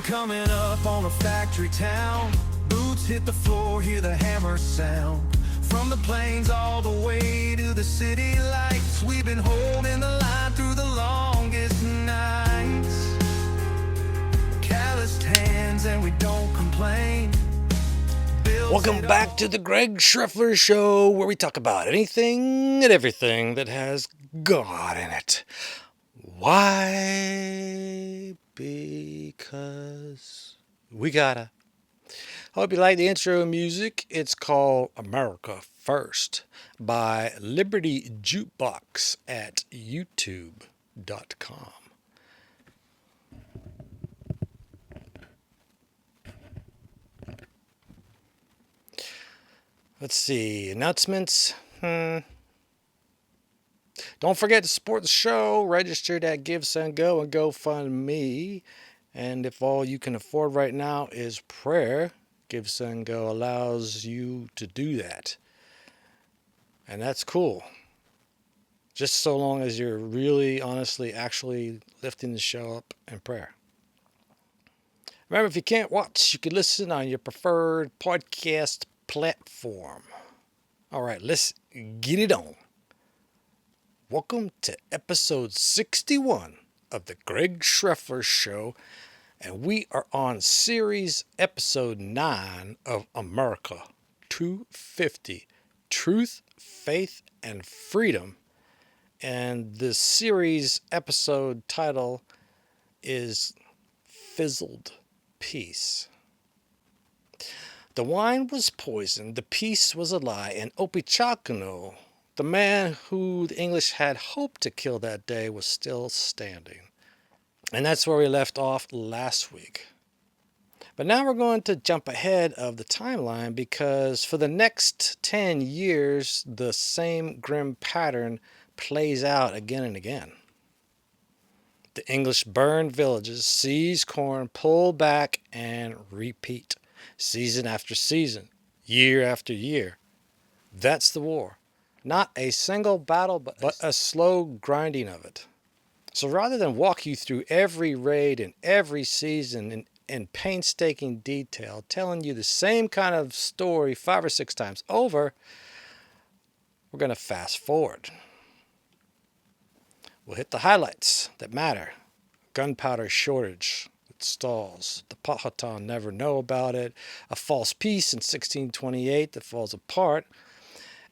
Sun coming up on a factory town. Boots hit the floor, hear the hammer sound. From the plains all the way to the city lights, we've been holding the line through the longest nights. Calloused hands and we don't complain. Welcome back to the Greg Schreffler Show, where we talk about anything and everything that has God in it. Why? Because we gotta. Hope you like the intro music. It's called America First by Liberty Jukebox at youtube.com. Let's see, announcements. Don't forget to support the show. Register at Give, Send, Go and GoFundMe. And if all you can afford right now is prayer, Give, Send, Go allows you to do that. And that's cool. Just so long as you're really, honestly, actually lifting the show up in prayer. Remember, if you can't watch, you can listen on your preferred podcast platform. All right, let's get it on. Welcome to episode 61 of the Greg Schreffler Show, and we are on series episode 9 of America 250, Truth, Faith, and Freedom. And the series episode title is Fizzled Peace. The wine was poisoned, the peace was a lie, and Opechancanough, the man who the English had hoped to kill that day, was still standing. And that's where we left off last week. But now we're going to jump ahead of the timeline because for the next 10 years, the same grim pattern plays out again and again. The English burned villages, seized corn, pull back, and repeat. Season after season, year after year. That's the war. Not a single battle, but a slow grinding of it. So rather than walk you through every raid and every season in painstaking detail, telling you the same kind of story 5 or 6 times over, we're going to fast forward. We'll hit the highlights that matter. Gunpowder shortage. Stalls. The Powhatan never know about it. A false peace in 1628 that falls apart.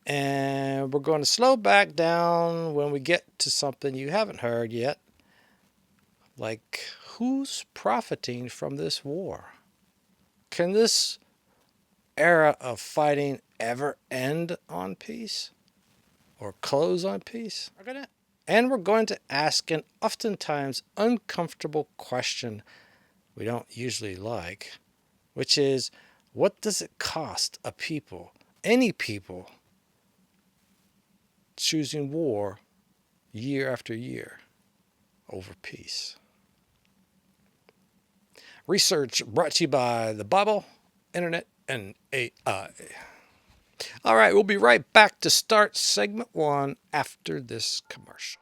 And we're going to slow back down when we get to something you haven't heard yet. Like, who's profiting from this war? Can this era of fighting ever end on peace? Or close on peace? And we're going to ask an oftentimes uncomfortable question we don't usually like, which is, what does it cost a people, any people, choosing war year after year over peace? Research brought to you by the Bible, Internet, and AI. All right, we'll be right back to start segment 1 after this commercial.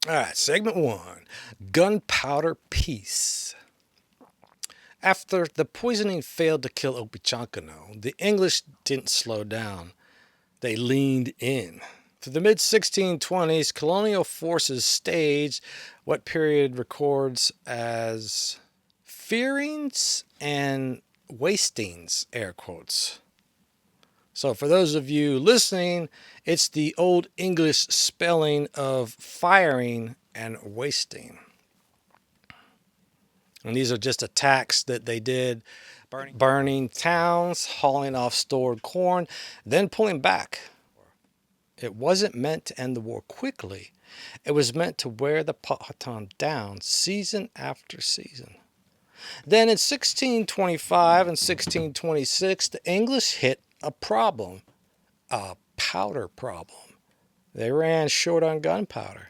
All right, segment one, gunpowder peace. After the poisoning failed to kill Opechancanough, the English didn't slow down. They leaned in. Through the mid-1620s, colonial forces staged what period records as fearings and wastings, air quotes. So for those of you listening, it's the old English spelling of firing and wasting. And these are just attacks that they did, burning towns, hauling off stored corn, then pulling back. It wasn't meant to end the war quickly. It was meant to wear the Powhatan down season after season. Then in 1625 and 1626, the English hit a problem, a powder problem. They ran short on gunpowder.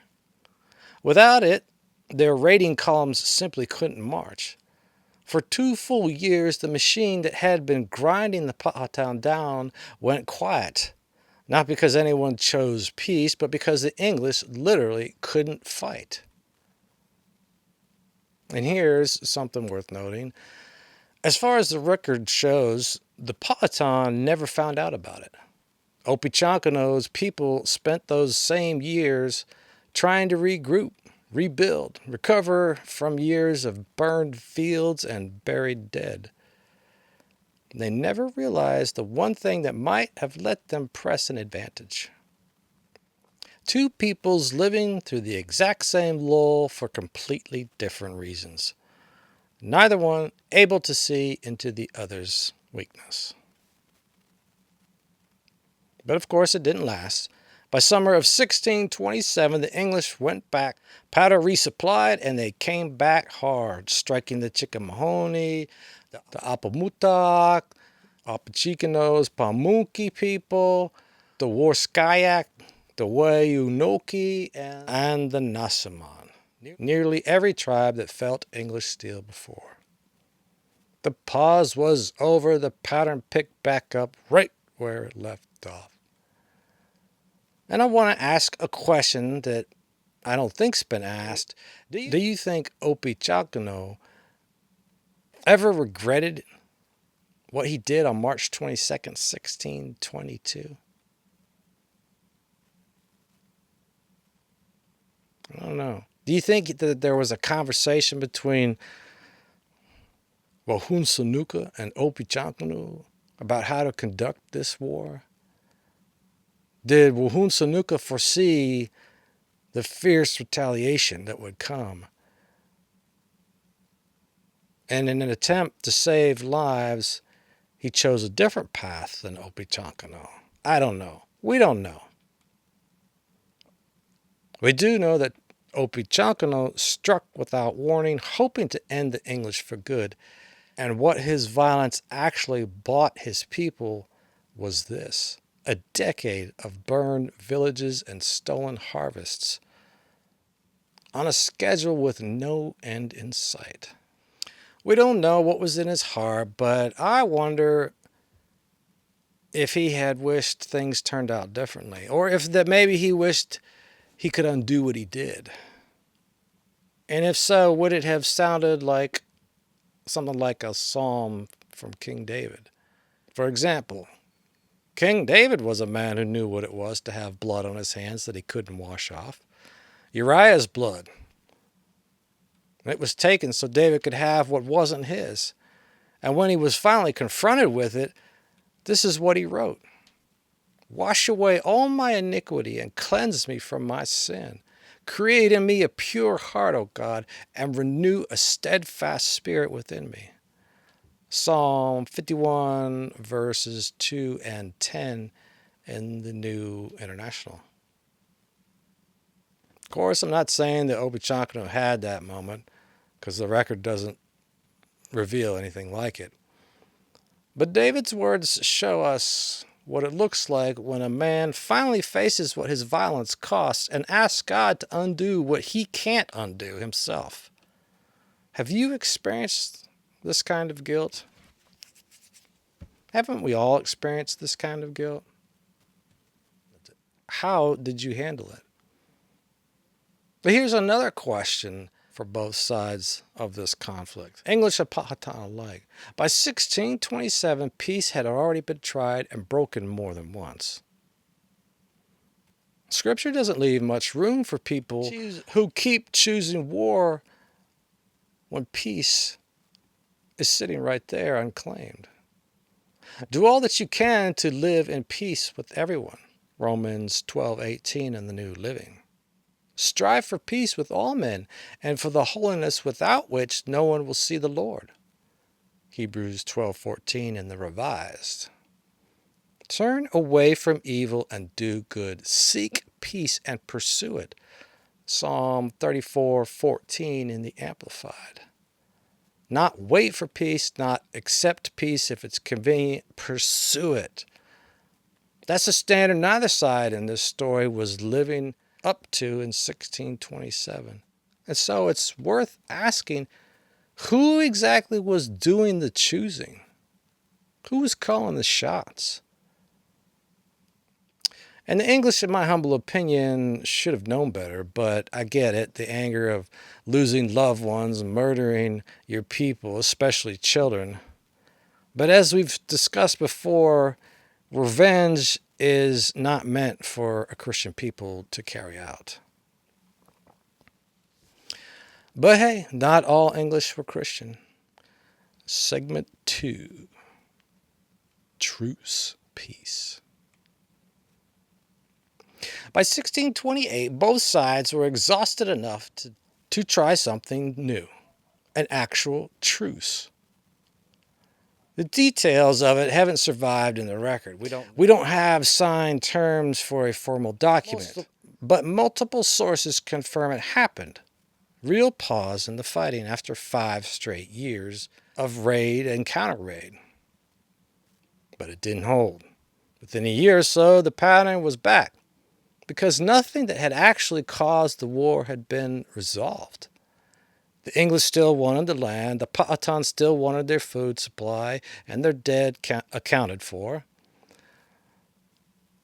Without it, their raiding columns simply couldn't march. For 2 full years, the machine that had been grinding the Powhatan down went quiet. Not because anyone chose peace, but because the English literally couldn't fight. And here's something worth noting. As far as the record shows, the Powhatan never found out about it. Opechancanoug's people spent those same years trying to regroup, rebuild, recover from years of burned fields and buried dead. They never realized the one thing that might have let them press an advantage. Two peoples living through the exact same lull for completely different reasons. Neither one able to see into the other's weakness. But of course it didn't last. By summer of 1627, the English went back, powder resupplied, and they came back hard, striking the Chickahominy, the Appomattox, Opechicanoes, Pamunkey people, the Warskayak, the Wayunoki, and the Nasamon. Nearly every tribe that felt English steel before. The pause was over. The pattern picked back up right where it left off. And I want to ask a question that I don't think's been asked. Do you think Opechancanough ever regretted what he did on March 22nd, 1622? I don't know. Do you think that there was a conversation between Wahunsonuka and Opechancanough about how to conduct this war? Did Wahunsonuka foresee the fierce retaliation that would come? And in an attempt to save lives, he chose a different path than Opechancanough. I don't know. We don't know. We do know that Opechancanough struck without warning, hoping to end the English for good. And what his violence actually bought his people was this: a decade of burned villages and stolen harvests on a schedule with no end in sight. We don't know what was in his heart, but I wonder if he had wished things turned out differently, or if that maybe he wished he could undo what he did. And if so, would it have sounded like something like a psalm from King David? For example, King David was a man who knew what it was to have blood on his hands that he couldn't wash off. Uriah's blood. It was taken so David could have what wasn't his. And when he was finally confronted with it, this is what he wrote: "Wash away all my iniquity and cleanse me from my sin. Create in me a pure heart, O God, and renew a steadfast spirit within me." Psalm 51, verses 2 and 10 in the New International. Of course, I'm not saying that Opechancanough had that moment, because the record doesn't reveal anything like it. But David's words show us what it looks like when a man finally faces what his violence costs and asks God to undo what he can't undo himself. Have you experienced this kind of guilt? Haven't we all experienced this kind of guilt? How did you handle it? But here's another question for both sides of this conflict, English and Powhatan alike. By 1627, peace had already been tried and broken more than once. Scripture doesn't leave much room for people who keep choosing war when peace is sitting right there unclaimed. Do all that you can to live in peace with everyone. Romans 12:18 in the New Living. Strive for peace with all men, and for the holiness without which no one will see the Lord. Hebrews 12:14 in the Revised. Turn away from evil and do good. Seek peace and pursue it. Psalm 34:14 in the Amplified. Not wait for peace, not accept peace if it's convenient. Pursue it. That's a standard neither side in this story was living up to in 1627. And so it's worth asking, who exactly was doing the choosing? Who was calling the shots? And the English, in my humble opinion, should have known better, but I get it. The anger of losing loved ones, murdering your people, especially children. But as we've discussed before, revenge is not meant for a Christian people to carry out. But hey, not all English were Christian. Segment 2. Truce, peace. By 1628, both sides were exhausted enough to try something new, an actual truce. The details of it haven't survived in the record. We don't have signed terms for a formal document, but multiple sources confirm it happened. Real pause in the fighting after 5 straight years of raid and counter-raid. But it didn't hold. Within a year or so, the pattern was back, because nothing that had actually caused the war had been resolved. The English still wanted the land, the Powhatan still wanted their food supply, and their dead accounted for.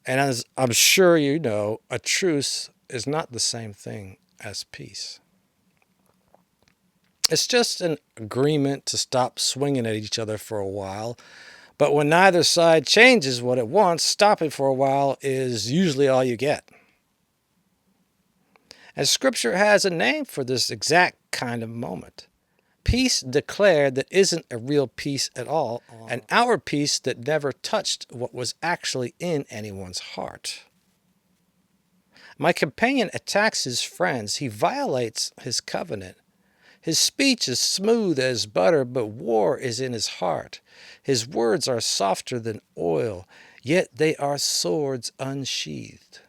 And as I'm sure you know, a truce is not the same thing as peace. It's just an agreement to stop swinging at each other for a while. But when neither side changes what it wants, stopping for a while is usually all you get. And Scripture has a name for this exact kind of moment. Peace declared that isn't a real peace at all, an outward peace that never touched what was actually in anyone's heart. My companion attacks his friends. He violates his covenant. His speech is smooth as butter, but war is in his heart. His words are softer than oil, yet they are swords unsheathed.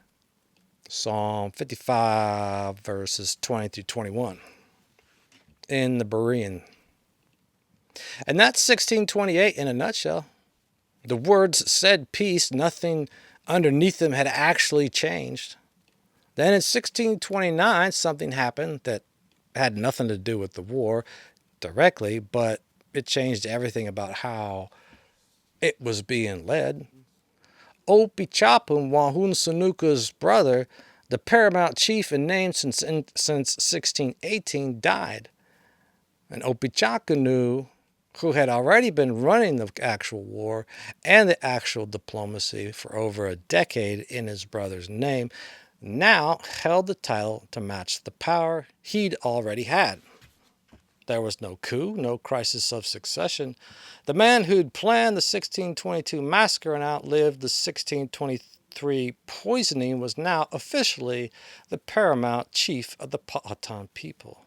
Psalm 55, verses 20 through 21 in the Berean. And that's 1628 in a nutshell. The words said peace, nothing underneath them had actually changed. Then in 1629, something happened that had nothing to do with the war directly, but it changed everything about how it was being led. Opichapun, Wahun Sanuka's brother, the paramount chief and named since 1618, died. And Opichakanu, who had already been running the actual war and the actual diplomacy for over a decade in his brother's name, now held the title to match the power he'd already had. There was no coup, no crisis of succession. The man who'd planned the 1622 massacre and outlived the 1623 poisoning was now officially the paramount chief of the Powhatan people,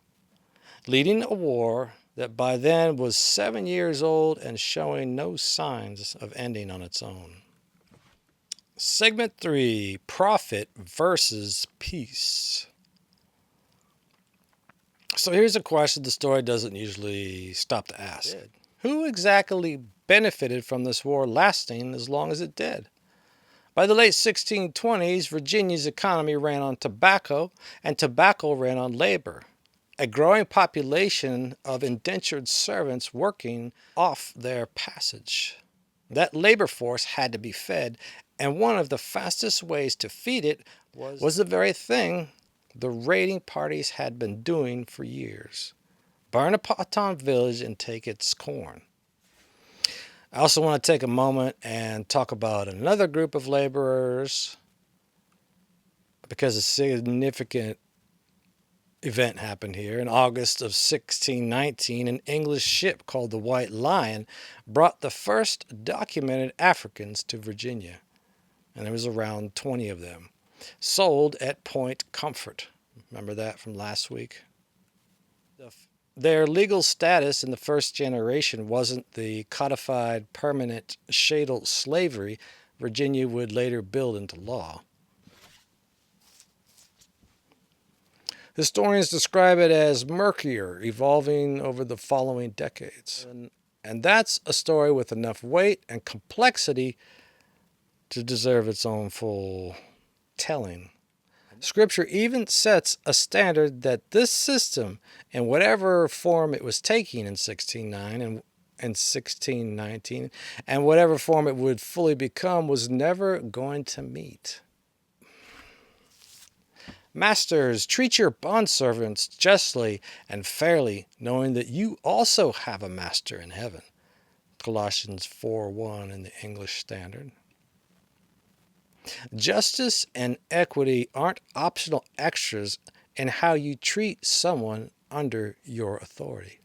leading a war that by then was 7 years old and showing no signs of ending on its own. Segment 3, Profit versus Peace. So here's a question the story doesn't usually stop to ask. Who exactly benefited from this war lasting as long as it did? By the late 1620s, Virginia's economy ran on tobacco, and tobacco ran on labor. A growing population of indentured servants working off their passage. That labor force had to be fed, and one of the fastest ways to feed it was the very thing the raiding parties had been doing for years. Burn a Powhatan village and take its corn. I also want to take a moment and talk about another group of laborers because a significant event happened here. In August of 1619, an English ship called the White Lion brought the first documented Africans to Virginia, and there was around 20 of them, sold at Point Comfort. Remember that from last week? Their legal status in the first generation wasn't the codified permanent chattel slavery Virginia would later build into law. Historians describe it as murkier, evolving over the following decades. And that's a story with enough weight and complexity to deserve its own full telling. Scripture even sets a standard that this system, in whatever form it was taking in 1609 and 1619, and whatever form it would fully become, was never going to meet. Masters, treat your bondservants justly and fairly, knowing that you also have a master in heaven. Colossians 4:1 in the English Standard. Justice and equity aren't optional extras in how you treat someone under your authority.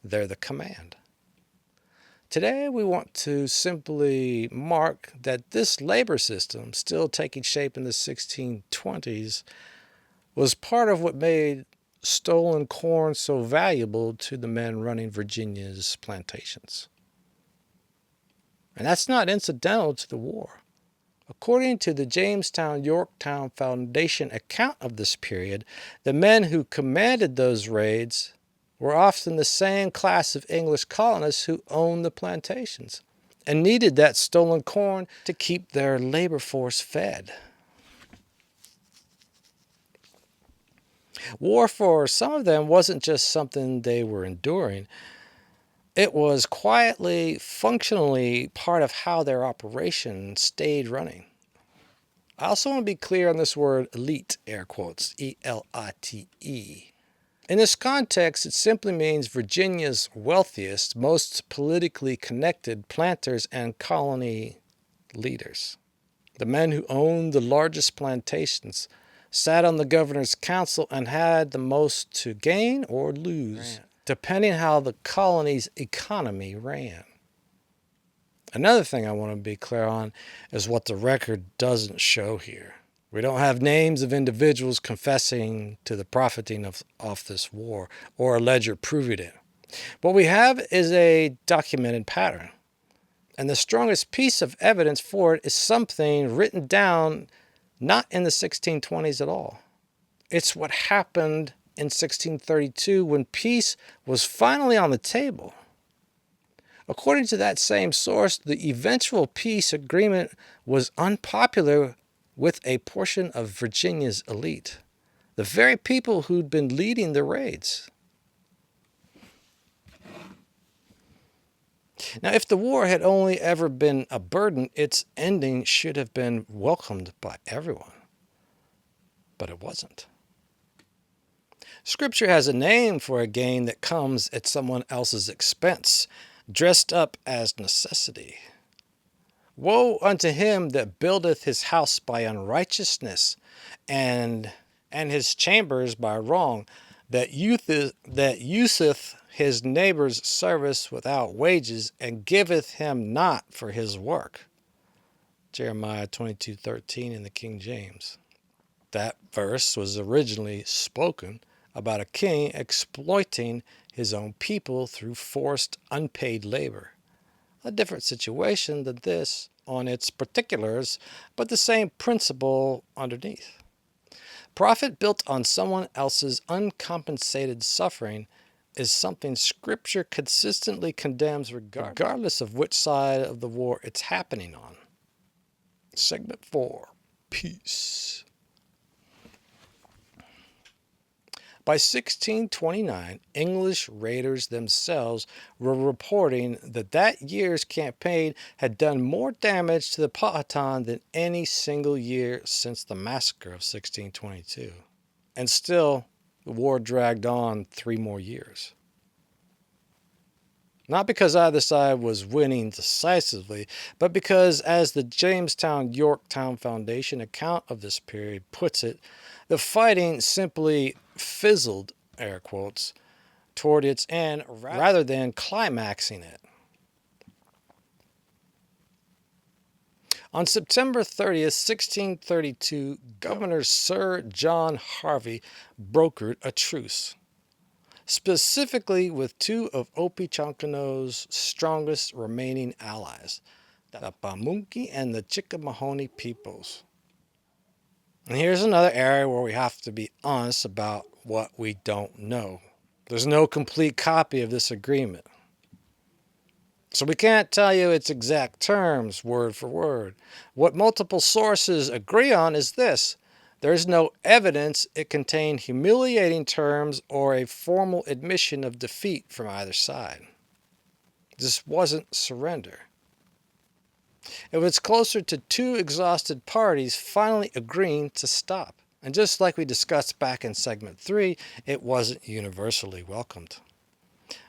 They're the command. Today we want to simply mark that this labor system, still taking shape in the 1620s, was part of what made stolen corn so valuable to the men running Virginia's plantations. And that's not incidental to the war. According to the Jamestown-Yorktown Foundation account of this period, the men who commanded those raids were often the same class of English colonists who owned the plantations and needed that stolen corn to keep their labor force fed. War for some of them wasn't just something they were enduring. It was quietly, functionally part of how their operation stayed running. I also want to be clear on this word elite, air quotes, E-L-I-T-E. In this context, it simply means Virginia's wealthiest, most politically connected planters and colony leaders. The men who owned the largest plantations, sat on the governor's council, and had the most to gain or lose, depending how the colony's economy ran. Another thing I want to be clear on is what the record doesn't show here. We don't have names of individuals confessing to the profiting of this war or a ledger proving it. What we have is a documented pattern. And the strongest piece of evidence for it is something written down not in the 1620s at all. It's what happened in 1632 when peace was finally on the table. According to that same source, the eventual peace agreement was unpopular with a portion of Virginia's elite, the very people who'd been leading the raids. Now, if the war had only ever been a burden, its ending should have been welcomed by everyone. But it wasn't. Scripture has a name for a gain that comes at someone else's expense, dressed up as necessity. Woe unto him that buildeth his house by unrighteousness, and his chambers by wrong, that useth his neighbor's service without wages, and giveth him not for his work. Jeremiah 22:13 in the King James. That verse was originally spoken about a king exploiting his own people through forced unpaid labor. A different situation than this on its particulars, but the same principle underneath. Profit built on someone else's uncompensated suffering is something Scripture consistently condemns regardless of which side of the war it's happening on. Segment 4, Peace. By 1629, English raiders themselves were reporting that year's campaign had done more damage to the Powhatan than any single year since the massacre of 1622. And still, the war dragged on 3 more years. Not because either side was winning decisively, but because, as the Jamestown-Yorktown Foundation account of this period puts it, the fighting simply fizzled, air quotes, toward its end rather than climaxing it. On September 30th, 1632, Governor Sir John Harvey brokered a truce, specifically with 2 of Opechancano's strongest remaining allies, the Pamunkey and the Chickahominy peoples. And here's another area where we have to be honest about what we don't know. There's no complete copy of this agreement, so we can't tell you its exact terms, word for word. What multiple sources agree on is this: there's no evidence it contained humiliating terms or a formal admission of defeat from either side. This wasn't surrender. It was closer to 2 exhausted parties finally agreeing to stop. And just like we discussed back in segment 3, it wasn't universally welcomed.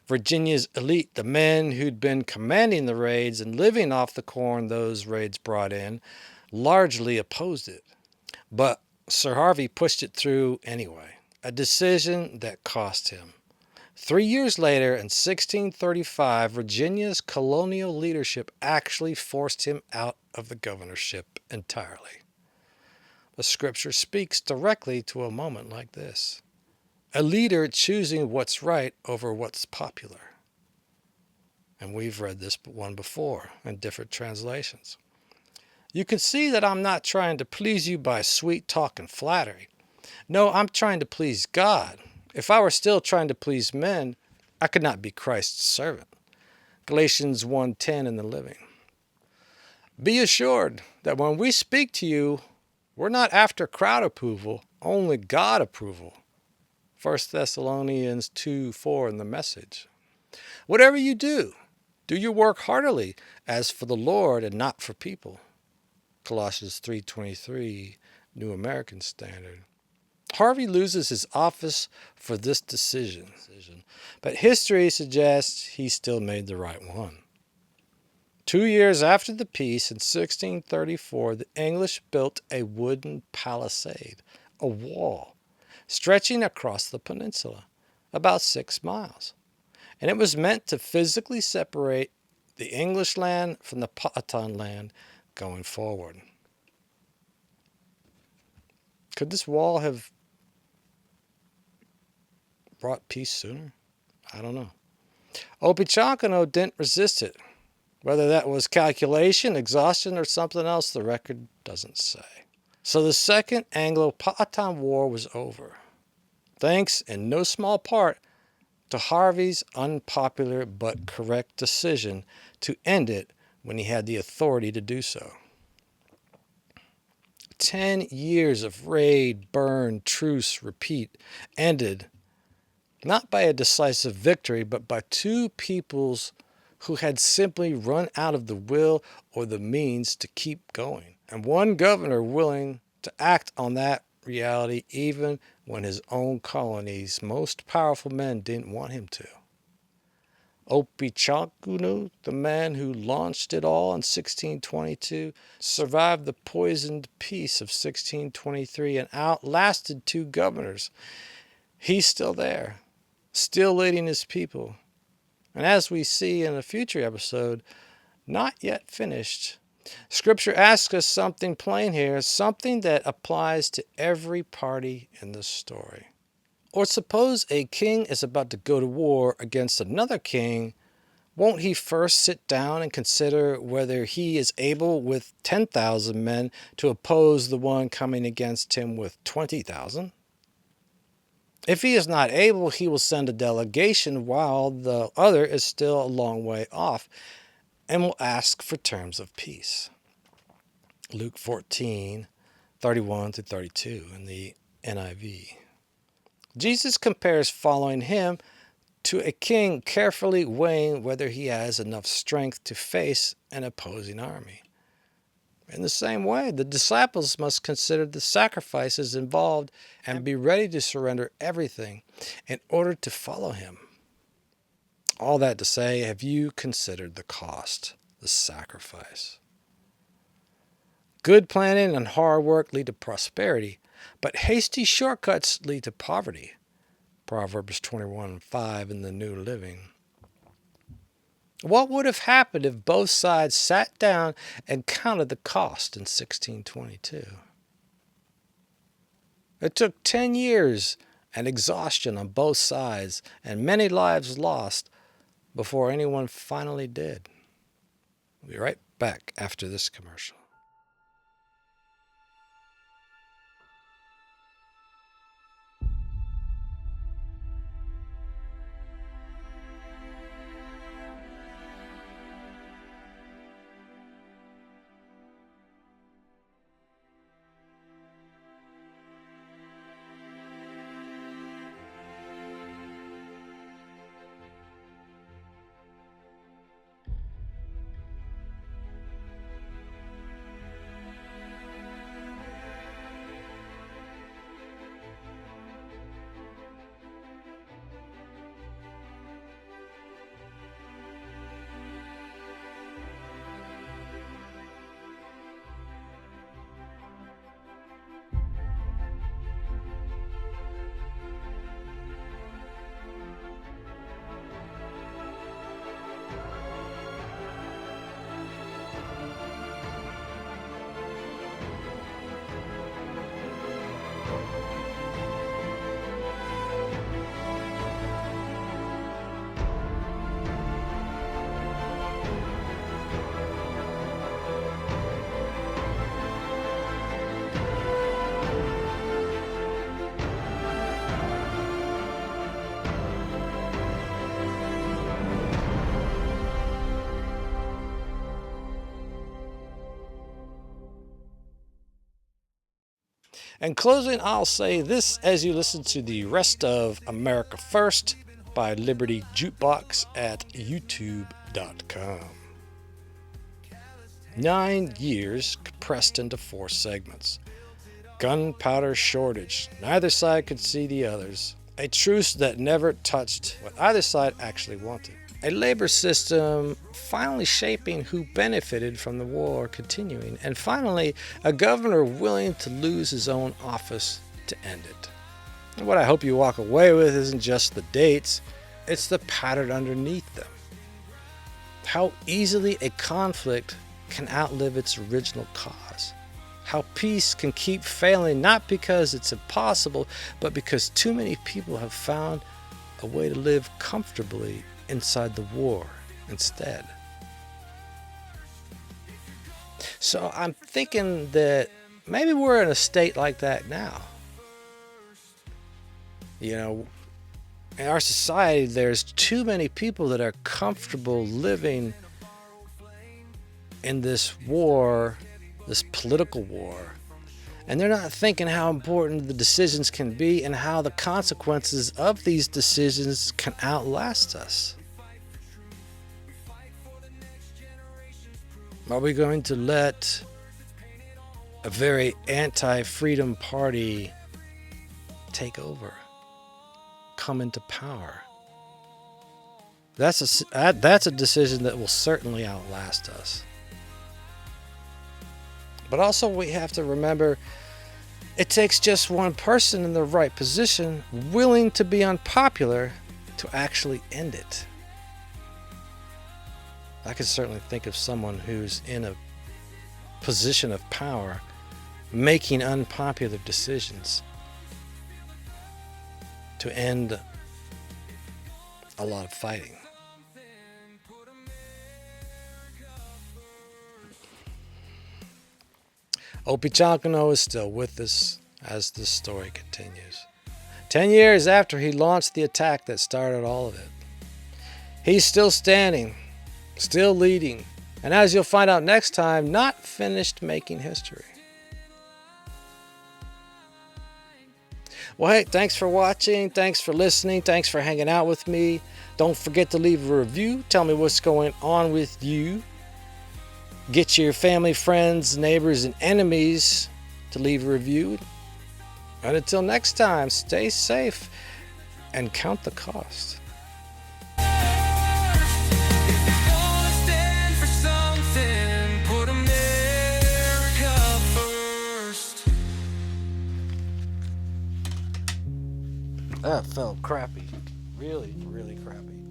Virginia's elite, the men who'd been commanding the raids and living off the corn those raids brought in, largely opposed it. But Sir Harvey pushed it through anyway, a decision that cost him. 3 years later, in 1635, Virginia's colonial leadership actually forced him out of the governorship entirely. The scripture speaks directly to a moment like this: a leader choosing what's right over what's popular. And we've read this one before in different translations. You can see that I'm not trying to please you by sweet talk and flattery. No, I'm trying to please God. If I were still trying to please men, I could not be Christ's servant. Galatians 1:10 in the Living. Be assured that when we speak to you, we're not after crowd approval, only God approval. 1 Thessalonians 2:4 in the Message. Whatever you do your work heartily, as for the Lord and not for people. Colossians 3:23, New American Standard. Harvey loses his office for this decision, but history suggests he still made the right one. 2 years after the peace, in 1634, the English built a wooden palisade, a wall, stretching across the peninsula, about 6 miles. And it was meant to physically separate the English land from the Powhatan land going forward. Could this wall have brought peace sooner? I don't know. Opechancanough didn't resist it. Whether that was calculation, exhaustion, or something else, the record doesn't say. So the Second Anglo-Powhatan War was over, thanks in no small part to Harvey's unpopular but correct decision to end it when he had the authority to do so. 10 years of raid, burn, truce, repeat ended not by a decisive victory, but by 2 peoples who had simply run out of the will or the means to keep going, and one governor willing to act on that reality even when his own colony's most powerful men didn't want him to. Opechancanough, the man who launched it all in 1622, survived the poisoned peace of 1623 and outlasted 2 governors. He's still there, still leading his people. And as we see in a future episode, not yet finished. Scripture asks us something plain here, something that applies to every party in the story. Or suppose a king is about to go to war against another king, won't he first sit down and consider whether he is able with 10,000 men to oppose the one coming against him with 20,000? If he is not able, he will send a delegation while the other is still a long way off and will ask for terms of peace. Luke 14:31-32 in the NIV. Jesus compares following him to a king carefully weighing whether he has enough strength to face an opposing army. In the same way, the disciples must consider the sacrifices involved and be ready to surrender everything in order to follow him. All that to say, have you considered the cost, the sacrifice? Good planning and hard work lead to prosperity, but hasty shortcuts lead to poverty. Proverbs 21:5 in the New Living. What would have happened if both sides sat down and counted the cost in 1622? It took 10 years and exhaustion on both sides and many lives lost before anyone finally did. We'll be right back after this commercial. In closing, I'll say this as you listen to the rest of America First by Liberty Jukebox at youtube.com. 9 years compressed into 4 segments. Gunpowder shortage. Neither side could see the others. A truce that never touched what either side actually wanted. A labor system finally shaping who benefited from the war continuing. And finally, a governor willing to lose his own office to end it. And what I hope you walk away with isn't just the dates, it's the pattern underneath them. How easily a conflict can outlive its original cause. How peace can keep failing not because it's impossible, but because too many people have found a way to live comfortably inside the war instead. So I'm thinking that maybe we're in a state like that now. You know, in our society, there's too many people that are comfortable living in this war, this political war. And they're not thinking how important the decisions can be and how the consequences of these decisions can outlast us. Are we going to let a very anti-freedom party take over, come into power? That's a decision that will certainly outlast us. But also we have to remember it takes just one person in the right position, willing to be unpopular, to actually end it. I can certainly think of someone who's in a position of power, making unpopular decisions to end a lot of fighting. Opechancanough is still with us as this story continues. 10 years after he launched the attack that started all of it. He's still standing, still leading, and as you'll find out next time, not finished making history. Well, hey, thanks for watching, thanks for listening, thanks for hanging out with me. Don't forget to leave a review. Tell me what's going on with you. Get your family, friends, neighbors, and enemies to leave a review. And until next time, stay safe and count the cost. That felt crappy. Really, really crappy.